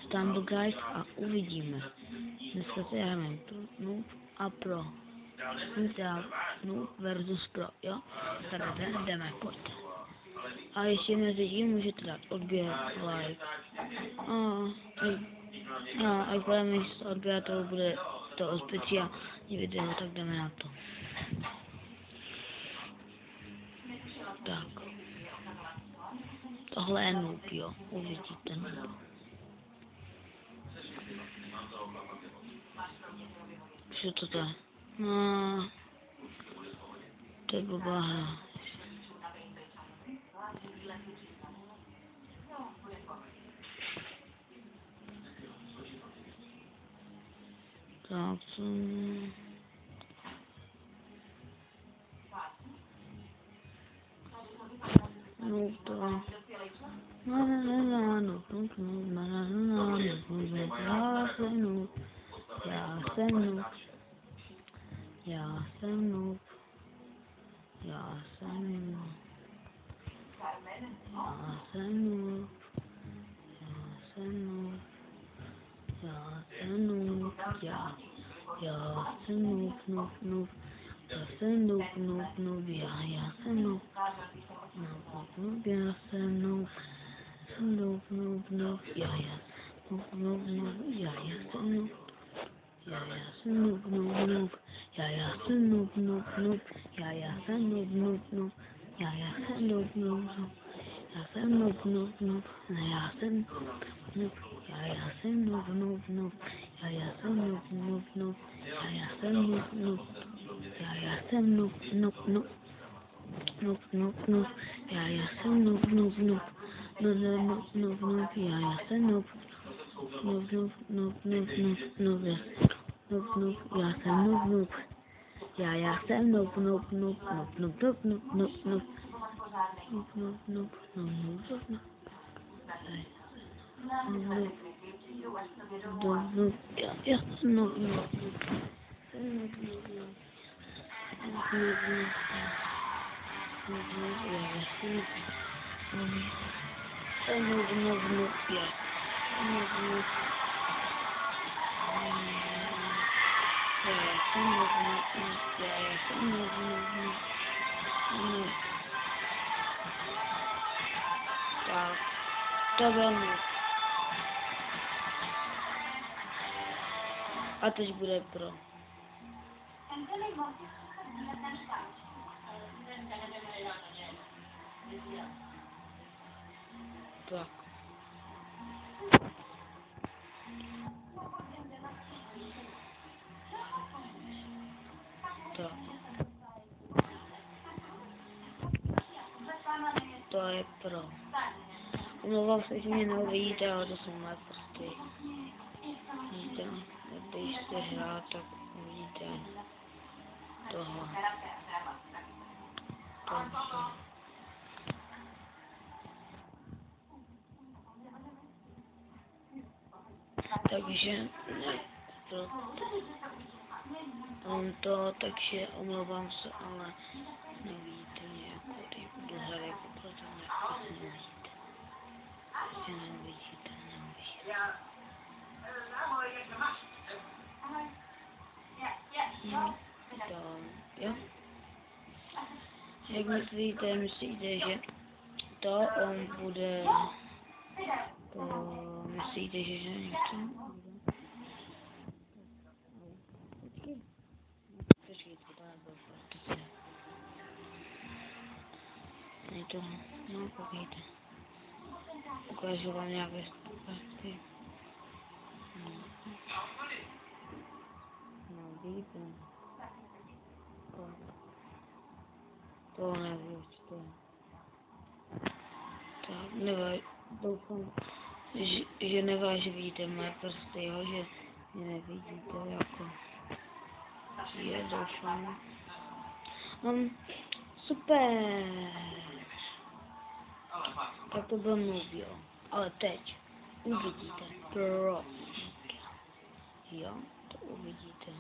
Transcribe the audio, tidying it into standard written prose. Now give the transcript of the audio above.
Stumble Guys a uvidíme. Dneska se hrajeme Noob a Pro. Dneska Noob versus Pro, jo? Tak jdeme, pojďte. A ještě mezi tím můžete dát odběr, like. A až budeme z odběratelů bude to speciální video, tak jdeme na to. Tak. Tohle je Noob, jo, uvidíte Noob. Co to je? No, to je blbá hra. Tak, co... No to... Já jsem Noob. Tak, to byl Noob. A teď bude Pro. Tak. Tak. To je Pro. Omlouvám se, že mě neuvidíte, ale to jsou moje prsty. Vidíte, když jste hrát, tak uvidíte toho. Takže takže omlouvám se, ale nevidíte mě, jako když budu hrát, jako proto mě nevidíte. Prostě neuvidíte. Jo. Jak myslíte, že to bude... myslíte, že někdo bude? Počkejte, to nebylo prostě. Je to... No, koukejte. Ukážu vám nějaké stupy. No, vidíte. To nevím, co to je. Tak, nevím, doufám, že nevážíte moje prsty, jo, že mě nevidíte, jako. Je, doufám. Super. Tak to byl Noob, jo. Ale teď uvidíte Pro. Jo, to uvidíte.